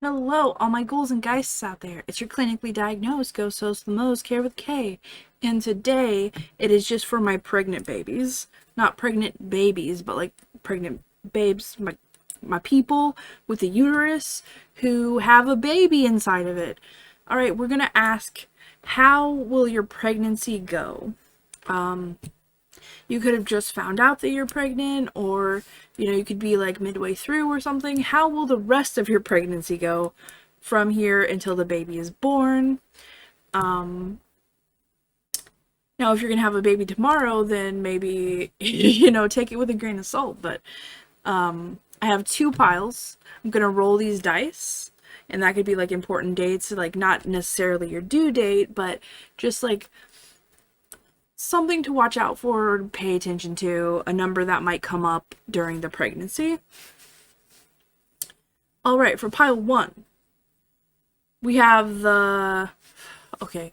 Hello, all my ghouls and geistes out there. It's your clinically diagnosed Ghost Host the Most, Care with K. And today, it is just for my pregnant babies. Not pregnant babies, but like pregnant babes, my people with a uterus who have a baby inside of it. Alright, we're gonna ask, how will your pregnancy go? You could have just found out that you're pregnant, or you could be like midway through or something. How will the rest of your pregnancy go from here until the baby is born? Now, if you're gonna have a baby tomorrow, then maybe take it with a grain of salt. But I have two piles. I'm gonna roll these dice, and that could be like important dates, like not necessarily your due date, but just like something to watch out for, pay attention to, a number that might come up during the pregnancy. Alright, for pile 1, we have the... Okay,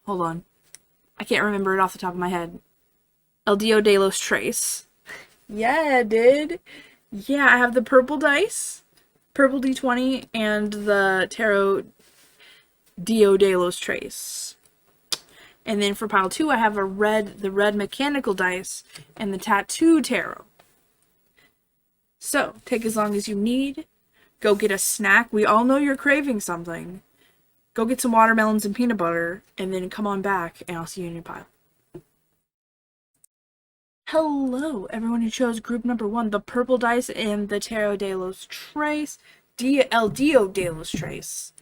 hold on. I can't remember it off the top of my head. El Dio de los Tres. Yeah, dude. Yeah, I have the purple dice, purple D20, and the Tarot Dio de los Tres. And then for pile 2, I have the red mechanical dice and the tattoo tarot. So, take as long as you need. Go get a snack. We all know you're craving something. Go get some watermelons and peanut butter, and then come on back, and I'll see you in your pile. Hello, everyone who chose group number 1, the purple dice and the Tarot de los Tres. El Dio de los Tres.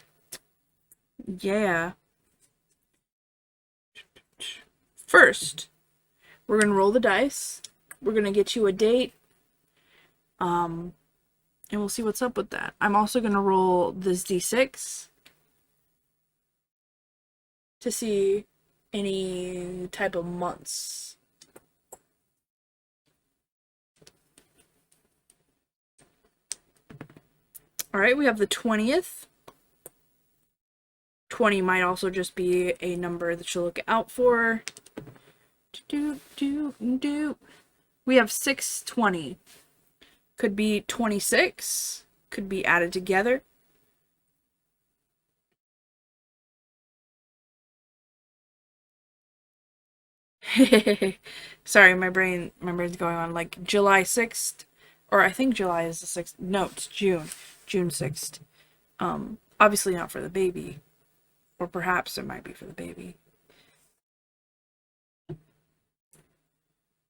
Yeah. First, we're going to roll the dice. We're going to get you a date. And we'll see what's up with that. I'm also going to roll this D6 to see any type of months. Alright, we have the 20th. 20 might also just be a number that you'll look out for. We have 620. Could be 26. Could be added together. Sorry, my brain's going on. Like July 6th, or I think July is the 6th. No, it's June 6th. Obviously not for the baby, or perhaps it might be for the baby.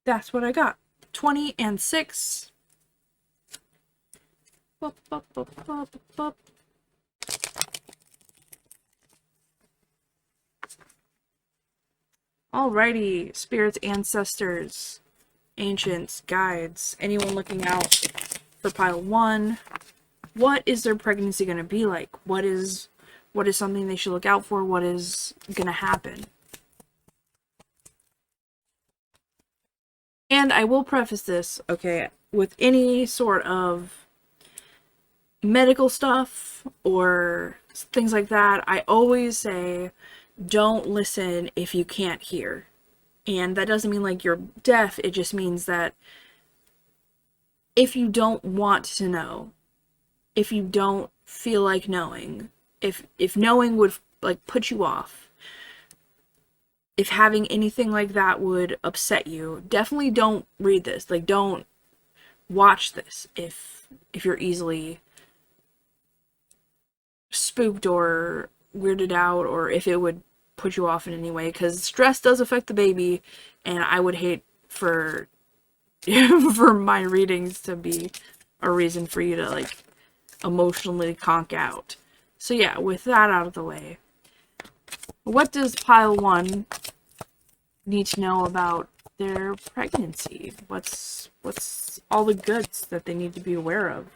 That's what I got. 20 and 6. Alrighty, spirits, ancestors, ancients, guides, anyone looking out for pile 1. What is their pregnancy going to be like? What is something they should look out for? What is going to happen? And I will preface this, okay, with any sort of medical stuff or things like that, I always say, don't listen if you can't hear. And that doesn't mean like you're deaf, it just means that if you don't want to know, if you don't feel like knowing, if knowing would like put you off, if having anything like that would upset you, definitely don't read this. Like, don't watch this if you're easily spooked or weirded out, or if it would put you off in any way, because stress does affect the baby, and I would hate for for my readings to be a reason for you to like emotionally conk out. So yeah, with that out of the way, what does pile 1 need to know about their pregnancy? What's all the goods that they need to be aware of?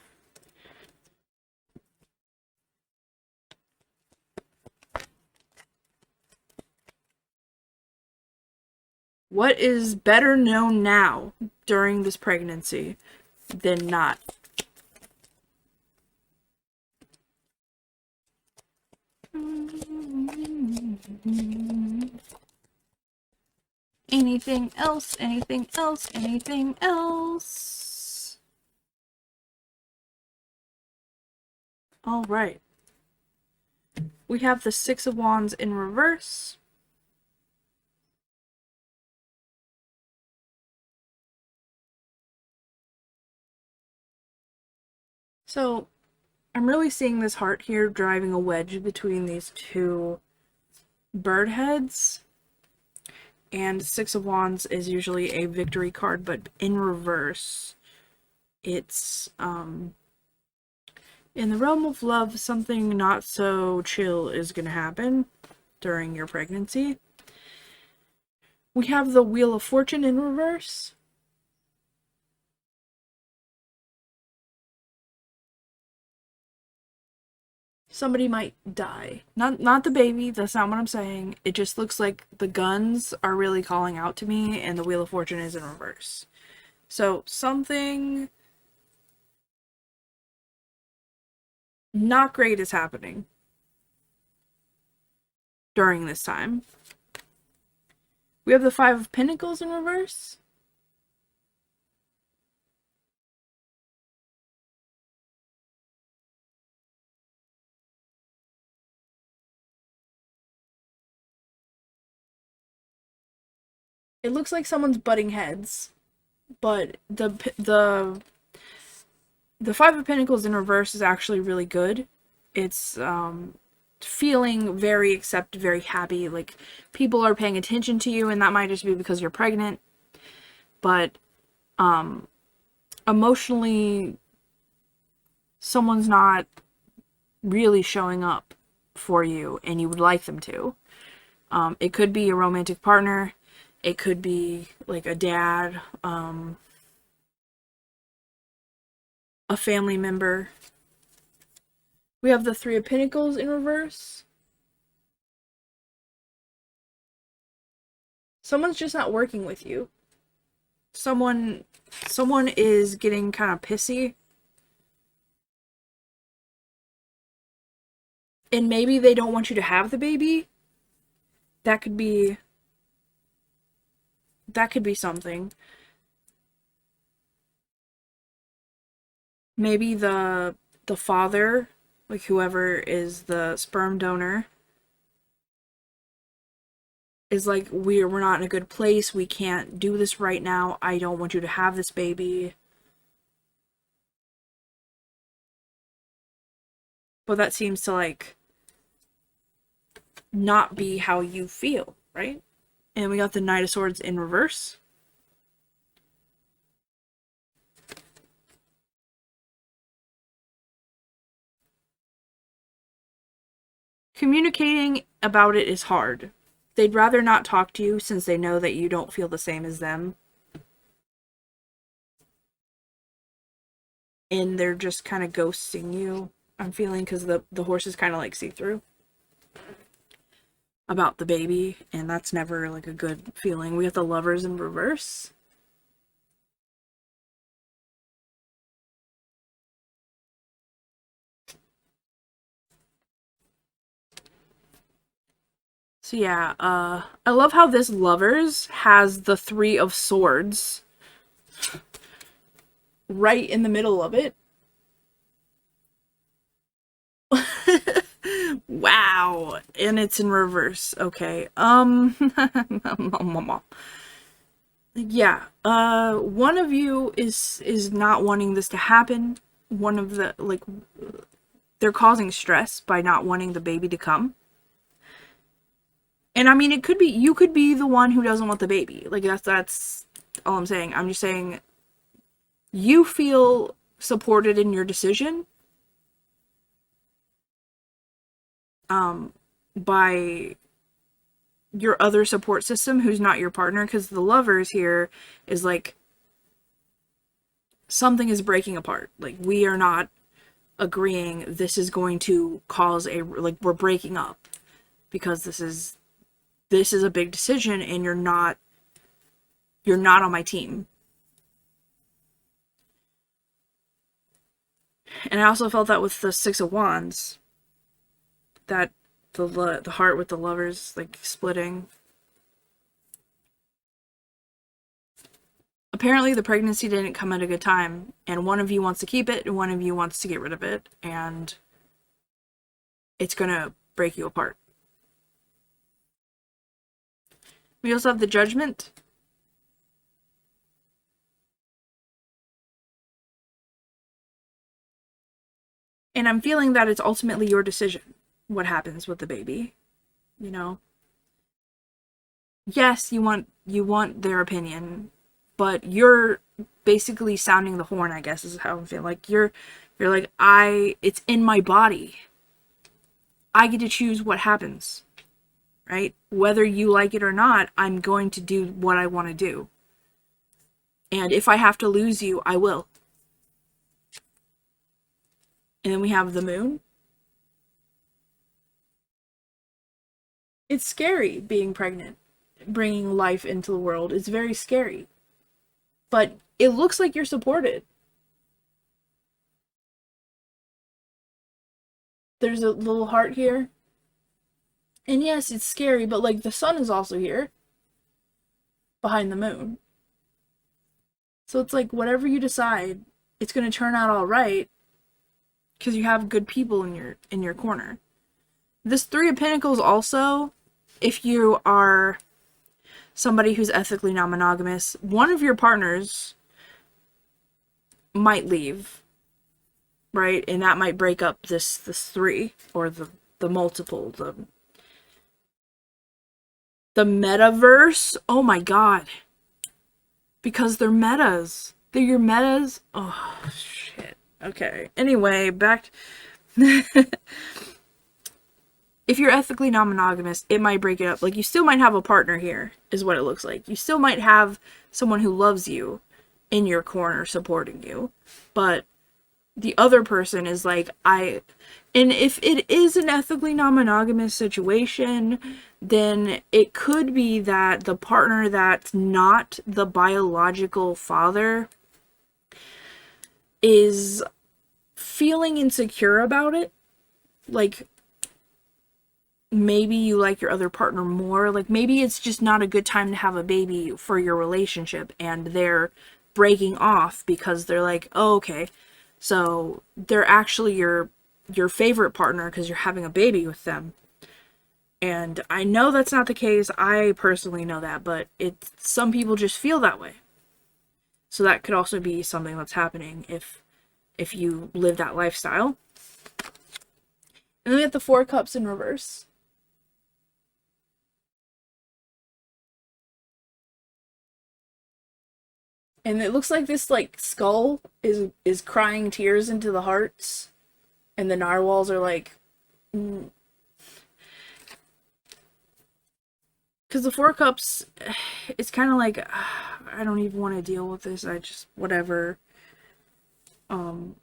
What is better known now during this pregnancy than not? Anything else? Anything else? Anything else? All right. We have the Six of Wands in reverse. So, I'm really seeing this heart here driving a wedge between these two bird heads. And Six of Wands is usually a victory card, but in reverse, it's, in the realm of love, something not so chill is going to happen during your pregnancy. We have the Wheel of Fortune in reverse. Somebody might die. Not the baby, that's not what I'm saying. It just looks like the guns are really calling out to me, and the Wheel of Fortune is in reverse. So, something not great is happening during this time. We have the Five of Pentacles in reverse. It looks like someone's butting heads, but the Five of Pentacles in reverse is actually really good. It's feeling very accepted, very happy, like people are paying attention to you, and that might just be because you're pregnant, but emotionally someone's not really showing up for you and you would like them to. It could be a romantic partner, it could be like a dad, a family member. We have the Three of Pentacles in reverse. Someone's just not working with you. Someone is getting kind of pissy. And maybe they don't want you to have the baby. That could be something. Maybe the father, like whoever is the sperm donor, is like, we're not in a good place, we can't do this right now, I don't want you to have this baby. But that seems to like not be how you feel, right? And we got the Knight of Swords in reverse. Communicating about it is hard. They'd rather not talk to you since they know that you don't feel the same as them. And they're just kind of ghosting you, I'm feeling, because the horse is kind of like see-through about the baby, and that's never like a good feeling. We have the Lovers in reverse. So yeah, I love how this Lovers has the Three of Swords right in the middle of it. Wow, and it's in reverse. Okay. Yeah. One of you is not wanting this to happen. One of the, like, they're causing stress by not wanting the baby to come. And I mean, it could be, you could be the one who doesn't want the baby. Like, that's all I'm saying. I'm just saying you feel supported in your decision by your other support system who's not your partner, because the Lovers here is like, something is breaking apart. Like, we are not agreeing, this is going to cause a, like, we're breaking up because this is a big decision and you're not on my team. And I also felt that with the Six of Wands, that the heart with the Lovers like splitting. Apparently the pregnancy didn't come at a good time, and one of you wants to keep it and one of you wants to get rid of it, and it's gonna break you apart. We also have the Judgment. And I'm feeling that it's ultimately your decision what happens with the baby. You know? Yes, you want their opinion, but you're basically sounding the horn, I guess is how I feel. Like you're like, it's in my body. I get to choose what happens. Right? Whether you like it or not, I'm going to do what I want to do. And if I have to lose you, I will. And then we have the Moon. It's scary being pregnant, bringing life into the world. It's very scary. But it looks like you're supported. There's a little heart here. And yes, it's scary, but like the sun is also here behind the moon. So it's like whatever you decide, it's going to turn out all right because you have good people in your corner. This Three of Pentacles also, if you are somebody who's ethically non-monogamous, one of your partners might leave, right? And that might break up this three, or the multiple, the metaverse. Oh my god. Because they're metas. They're your metas. Oh shit. Okay. Anyway, back if you're ethically non-monogamous, it might break it up. Like, you still might have a partner here, is what it looks like. You still might have someone who loves you in your corner supporting you. But the other person is like, and if it is an ethically non-monogamous situation, then it could be that the partner that's not the biological father is feeling insecure about it. Like, maybe you like your other partner more. Like, maybe it's just not a good time to have a baby for your relationship, and they're breaking off because they're like, oh, okay, so they're actually your favorite partner because you're having a baby with them. And I know that's not the case. I personally know that, but some people just feel that way. So that could also be something that's happening if you live that lifestyle. And then we have the Four of Cups in reverse. And it looks like this like skull is crying tears into the hearts, and the narwhals are like, because the Four of Cups, it's kind of like, I don't even want to deal with this. I just whatever. But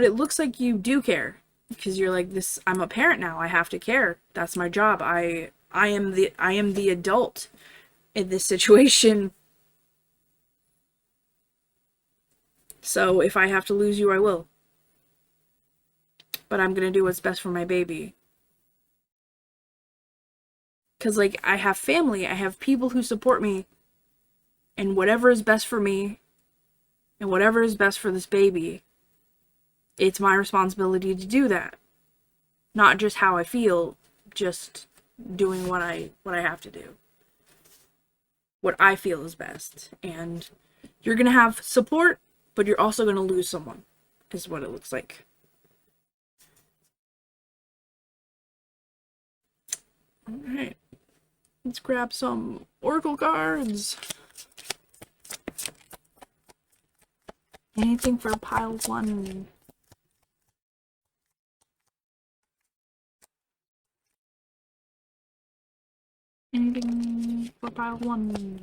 it looks like you do care, because you're like, this. I'm a parent now. I have to care. That's my job. I am the adult in this situation. So if I have to lose you, I will. But I'm gonna do what's best for my baby. Because, like, I have family, I have people who support me, and whatever is best for me, and whatever is best for this baby, it's my responsibility to do that. Not just how I feel, just doing what I have to do. What I feel is best. And you're gonna have support, but you're also gonna lose someone, is what it looks like. Alright. Let's grab some oracle cards. Anything for pile one? Anything for pile one?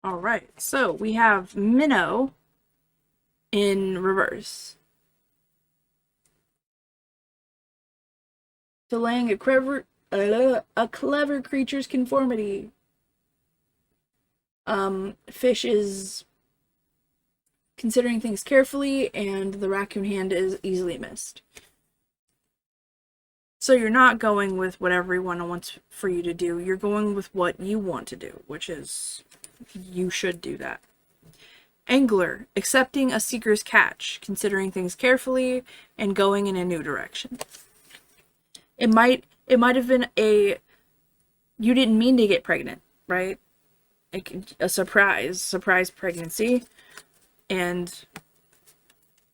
Alright, so we have Minnow in reverse. Delaying a clever creature's conformity. Fish is considering things carefully, and the raccoon hand is easily missed. So you're not going with what everyone wants for you to do. You're going with what you want to do, which is you should do that. Angler, accepting a seeker's catch, considering things carefully and going in a new direction. It might have been you didn't mean to get pregnant, right? A surprise pregnancy, and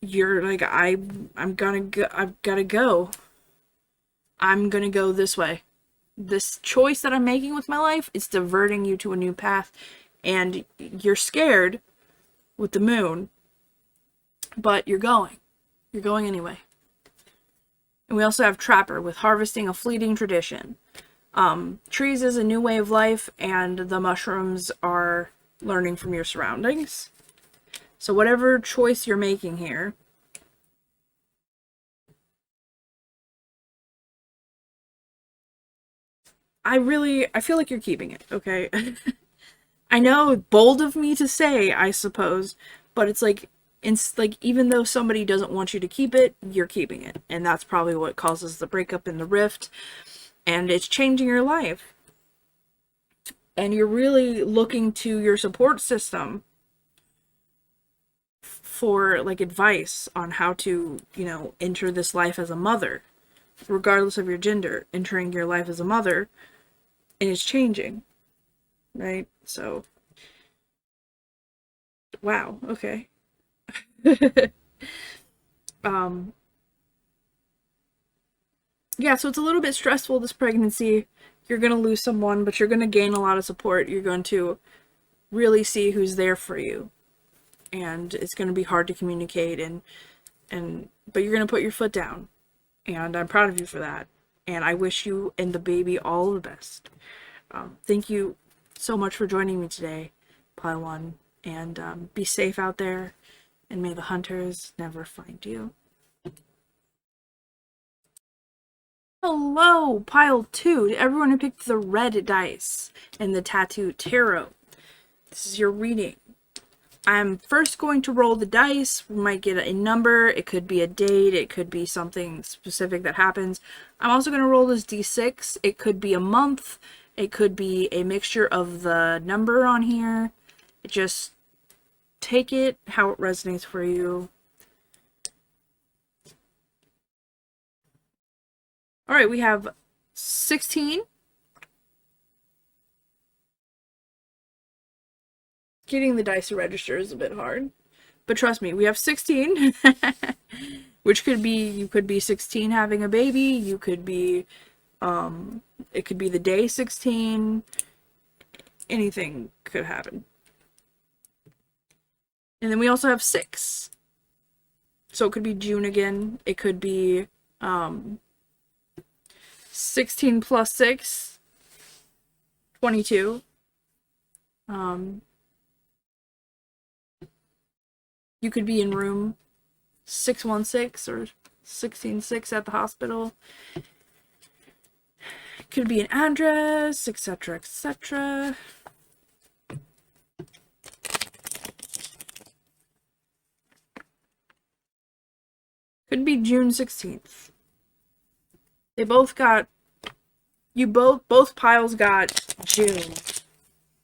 you're like, I'm gonna go, I've gotta go. I'm gonna go this way. This choice that I'm making with my life is diverting you to a new path, and you're scared with the moon, but you're going. You're going anyway. And we also have Trapper, with harvesting a fleeting tradition. Trees is a new way of life, and the mushrooms are learning from your surroundings. So whatever choice you're making here, I feel like you're keeping it, okay? I know, bold of me to say, I suppose, but it's like, even though somebody doesn't want you to keep it, you're keeping it. And that's probably what causes the breakup and the rift. And it's changing your life. And you're really looking to your support system for, like, advice on how to, enter this life as a mother. Regardless of your gender, entering your life as a mother, and it's changing. Right? So, wow, okay. Yeah, so it's a little bit stressful, this pregnancy. You're going to lose someone, but you're going to gain a lot of support. You're going to really see who's there for you. And it's going to be hard to communicate, but you're going to put your foot down. And I'm proud of you for that. And I wish you and the baby all the best. Thank you so much for joining me today, Pile 1. And be safe out there. And may the hunters never find you. Hello, Pile 2, to everyone who picked the red dice and the Tattoo Tarot. This is your reading. I'm first going to roll the dice. We might get a number. It could be a date. It could be something specific that happens. I'm also going to roll this d6. It could be a month. It could be a mixture of the number on here. Just take it how it resonates for you. All right, we have 16. Getting the dice to register is a bit hard. But trust me, we have 16. Which could be, you could be 16 having a baby. You could be, it could be the day 16. Anything could happen. And then we also have 6. So it could be June again. It could be, 16 plus 6, 22. You could be in room 616 or 166 at the hospital. Could be an address, etc., etc. Could be June 16th. They both got, both piles got June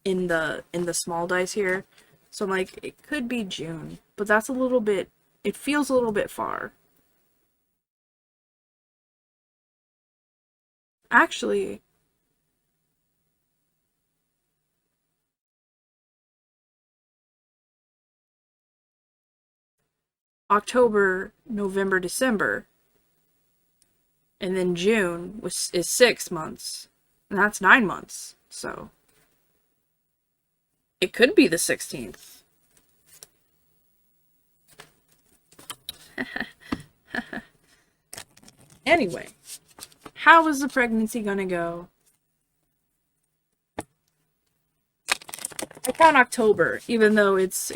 in the small dice here. So I'm like, it could be June, but that's a little bit, it feels a little bit far. Actually, October, November, December, and then June is 6 months, and that's 9 months, so it could be the 16th. Anyway, how is the pregnancy gonna go? I count October, even though it's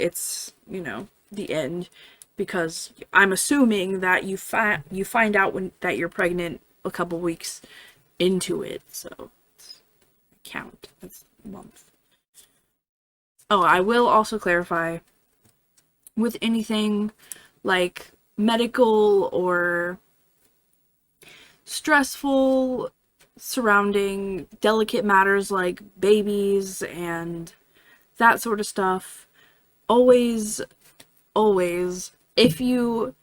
the end, because I'm assuming that you find out that you're pregnant a couple weeks into it, so count as a month. Oh, I will also clarify, with anything like medical or stressful surrounding delicate matters like babies and that sort of stuff. Always, always, if you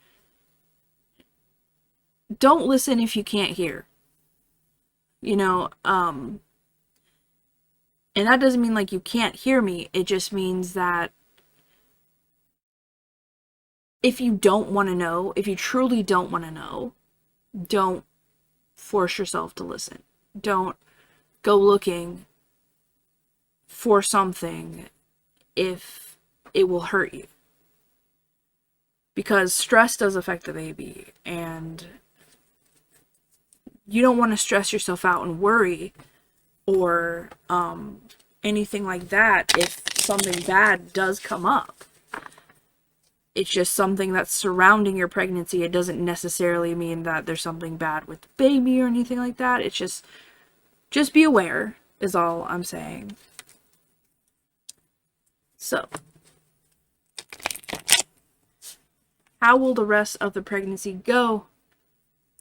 don't listen if you can't hear, you know, and that doesn't mean like you can't hear me. It just means that if you don't want to know, if you truly don't want to know, don't force yourself to listen. Don't go looking for something if it will hurt you. Because stress does affect the baby, and you don't want to stress yourself out and worry or anything like that if something bad does come up. It's just something that's surrounding your pregnancy. It doesn't necessarily mean that there's something bad with the baby or anything like that. It's just be aware is all I'm saying. So, how will the rest of the pregnancy go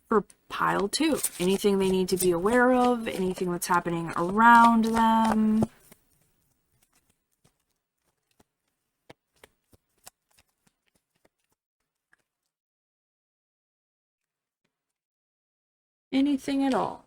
for pile 2? Anything they need to be aware of? Anything that's happening around them? Anything at all?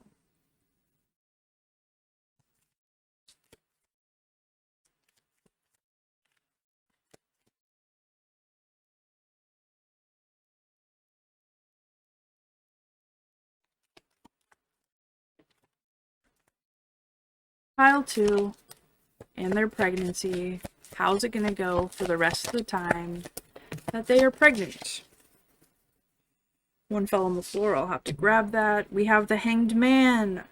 Pile 2 and their pregnancy. How's it going to go for the rest of the time that they are pregnant? One fell on the floor. I'll have to grab that. We have the Hanged Man.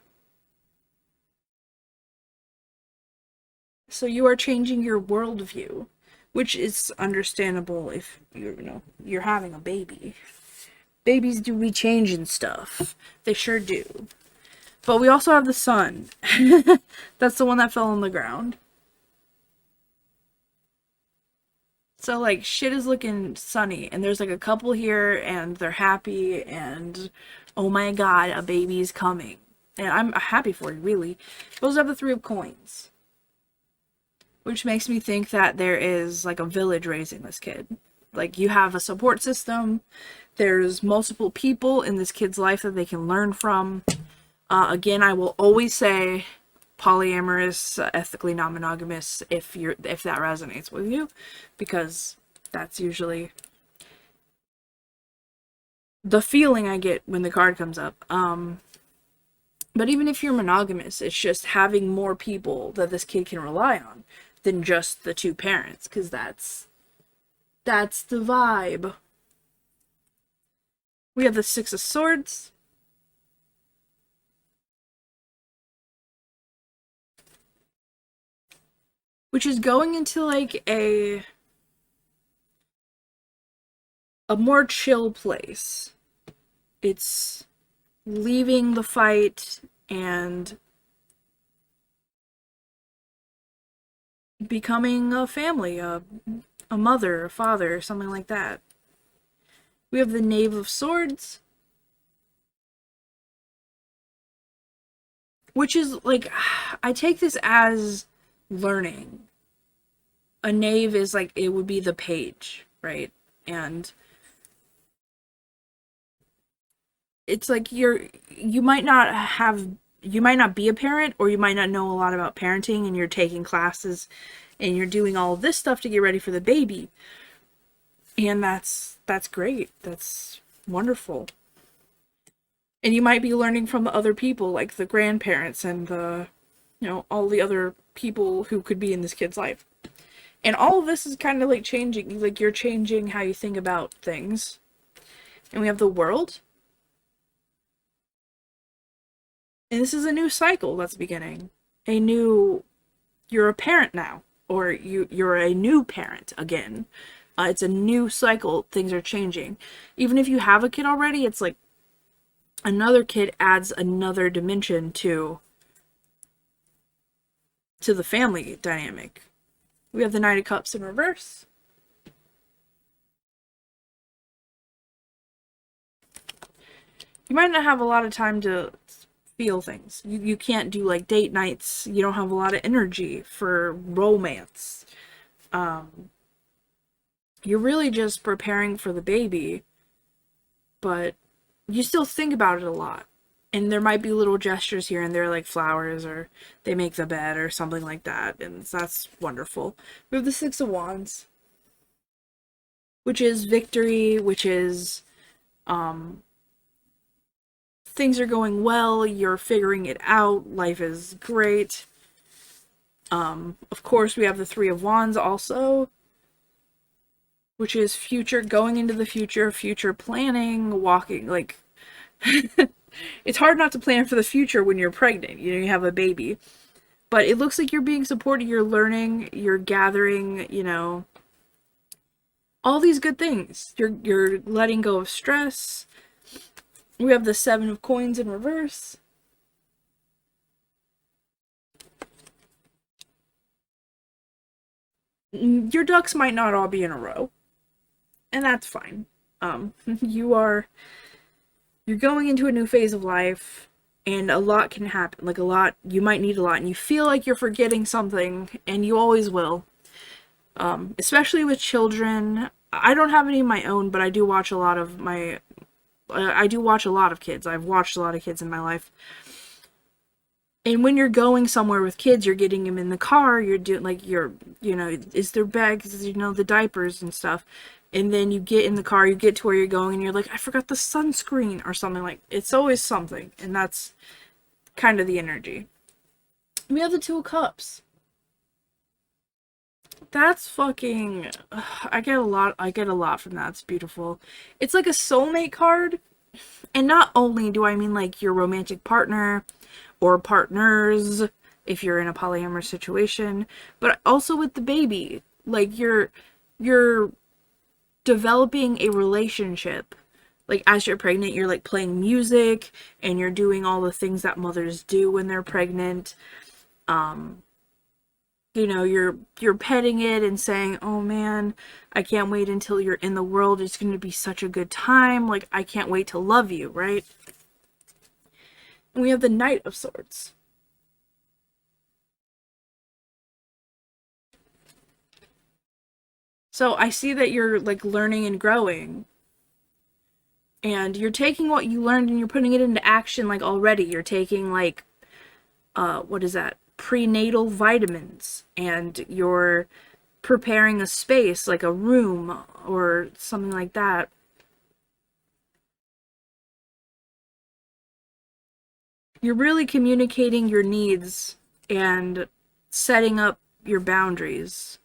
So you are changing your worldview, which is understandable if you're having a baby. Babies do be changing stuff. They sure do. But we also have the Sun. That's the one that fell on the ground. So, like, shit is looking sunny, and there's, like, a couple here, and they're happy, and, oh my god, a baby's coming. And I'm happy for you, really. Those have the 3 of Coins. Which makes me think that there is, like, a village raising this kid. Like, you have a support system, there's multiple people in this kid's life that they can learn from. Again, I will always say polyamorous, ethically non-monogamous if that resonates with you, because that's usually the feeling I get when the card comes up. But even if you're monogamous, it's just having more people that this kid can rely on than just the 2 parents, because that's the vibe. We have the 6 of Swords. Which is going into, like, a more chill place. It's leaving the fight and becoming a family, a mother, a father, something like that. We have the Knave of Swords. Which is, like, I take this as learning. A knave is, like, it would be the page, right? And it's like you might not be a parent, or you might not know a lot about parenting, and you're taking classes and you're doing all of this stuff to get ready for the baby. And that's great. That's wonderful. And you might be learning from the other people, like the grandparents and the, all the other people who could be in this kid's life. And all of this is kind of like changing, like you're changing how you think about things. And we have the World. And this is a new cycle that's beginning. You're a parent now. Or you're a new parent again. It's a new cycle. Things are changing. Even if you have a kid already, it's like another kid adds another dimension to the family dynamic. We have the Knight of Cups in reverse. you might not have a lot of time to feel things. You can't do like date nights. You don't have a lot of energy for romance. You're really just preparing for the baby, but you still think about it a lot. And there might be little gestures here and there, like flowers, or they make the bed, or something like that, and that's wonderful. We have the Six of Wands, which is victory, which is things are going well, you're figuring it out, life is great. Of course, we have the Three of Wands also, which is future, going into the future, future planning, walking, like, it's hard not to plan for the future when you're pregnant, you have a baby. But it looks like you're being supported, you're learning, you're gathering, all these good things. You're letting go of stress. We have the Seven of Coins in reverse. Your ducks might not all be in a row, and that's fine. You're going into a new phase of life, and a lot can happen. Like, a lot, you might need a lot, and you feel like you're forgetting something, and you always will. Especially with children. I don't have any of my own, but I do watch a lot of kids. I've watched a lot of kids in my life. And when you're going somewhere with kids, you're getting them in the car, you're doing, like, is their bags, the diapers and stuff. And then you get in the car, you get to where you're going, and you're like, I forgot the sunscreen, or something. Like, it's always something. And that's kind of the energy. We have the Two of Cups. That's fucking, I get a lot from that. It's beautiful. It's like a soulmate card. And not only do I mean like your romantic partner or partners if you're in a polyamorous situation, but also with the baby. Like, you're developing a relationship. Like, as you're pregnant, you're like playing music and you're doing all the things that mothers do when they're pregnant. You're petting it and saying, oh man, I can't wait until you're in the world. It's going to be such a good time. Like, I can't wait to love you, right? And we have the Knight of Swords. So I see that you're like learning and growing. And you're taking what you learned and you're putting it into action, like, already. You're taking, like, what is that? Prenatal vitamins, and you're preparing a space, like a room or something like that. You're really communicating your needs and setting up your boundaries.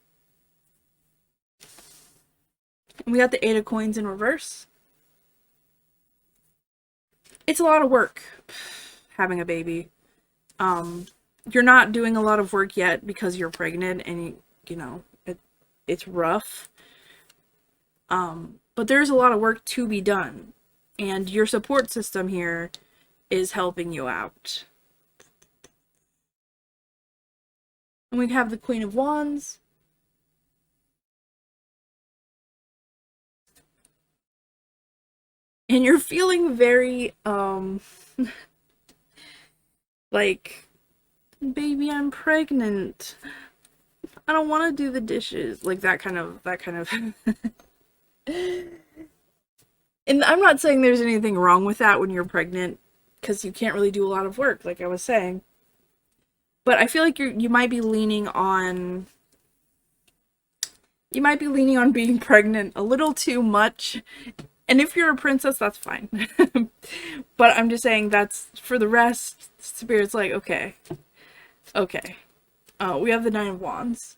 And we got the Eight of Coins in reverse. It's a lot of work having a baby. You're not doing a lot of work yet because you're pregnant, and it's rough. But there's a lot of work to be done, and your support system here is helping you out. And we have the Queen of Wands. And you're feeling very, like, baby, I'm pregnant. I don't want to do the dishes. Like, that kind of. And I'm not saying there's anything wrong with that when you're pregnant, because you can't really do a lot of work, like I was saying. But I feel like you might be leaning on being pregnant a little too much. And if you're a princess, that's fine. But I'm just saying, that's, for the rest, Spirit's like, okay. We have the Nine of Wands.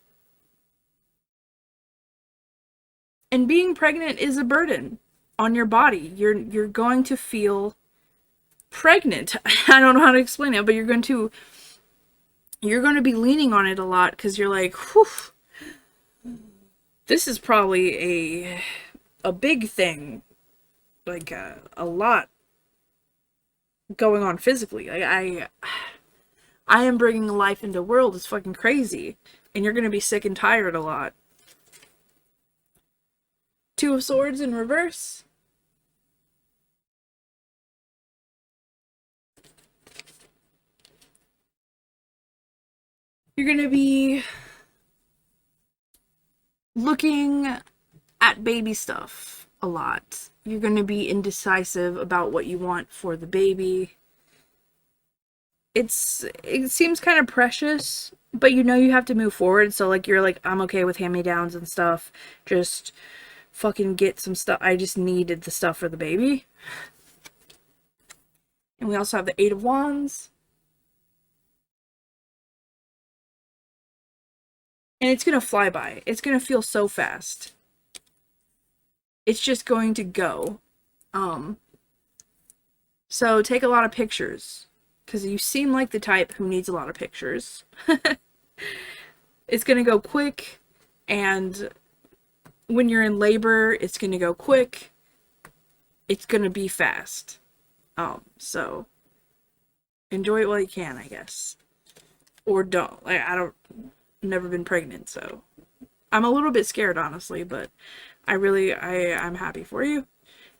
And being pregnant is a burden on your body. You're going to feel pregnant. I don't know how to explain it, but you're going to be leaning on it a lot, because you're like, whew, this is probably a big thing. Like, a lot going on physically. Like, I am bringing life into the world. It's fucking crazy. And you're gonna be sick and tired a lot. Two of Swords in reverse. You're going to be looking at baby stuff a lot. You're going to be indecisive about what you want for the baby. It seems kind of precious, but you know you have to move forward. So like you're like, I'm okay with hand-me-downs and stuff. Just fucking get some stuff. I just needed the stuff for the baby. And we also have the Eight of Wands. And it's gonna fly by. It's gonna feel so fast. It's just going to go. So take a lot of pictures. Because you seem like the type who needs a lot of pictures. It's gonna go quick. And when you're in labor, it's gonna go quick. It's gonna be fast. So enjoy it while you can, I guess. Or don't. Like, never been pregnant, so I'm a little bit scared, honestly, but I'm happy for you.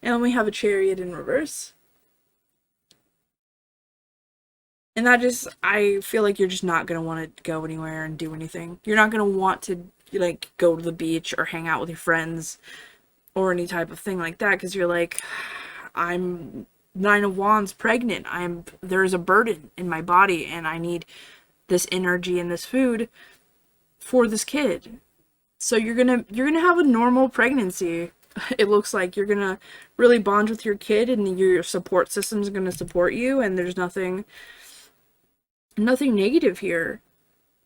And then we have a Chariot in reverse. And I feel like you're just not gonna want to go anywhere and do anything. You're not gonna want to, like, go to the beach or hang out with your friends or any type of thing like that, because you're like, I'm Nine of Wands pregnant. There's a burden in my body, and I need this energy and this food for this kid. So you're gonna have a normal pregnancy. It looks like you're gonna really bond with your kid, and your support system is gonna support you, and there's nothing negative here.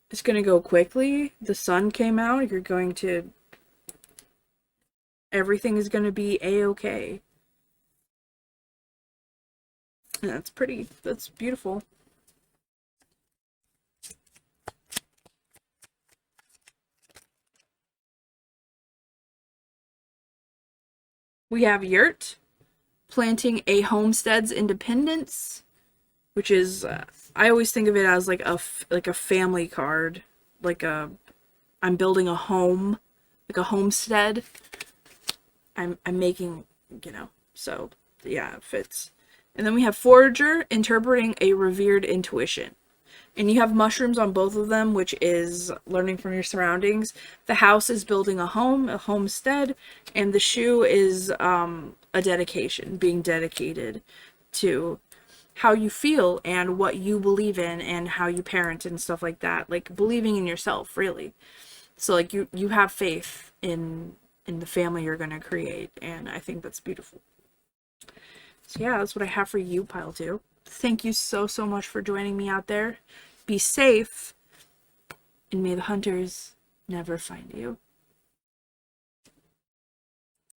It's gonna go quickly. The sun came out. Everything is gonna be a-okay. And that's pretty. That's beautiful. We have Yurt, planting a homestead's independence, which is, I always think of it as like a family card, I'm building a home, like a homestead. I'm making, so yeah, it fits. And then we have Forager, interpreting a revered intuition. And you have mushrooms on both of them, which is learning from your surroundings. The house is building a home, a homestead, and the shoe is a dedication, being dedicated to how you feel and what you believe in and how you parent and stuff like that. Like, believing in yourself, really. So, like, you have faith in the family you're going to create, and I think that's beautiful. So yeah, that's what I have for you, Pile 2. Thank you so much for joining me out there. Be safe, and may the hunters never find you.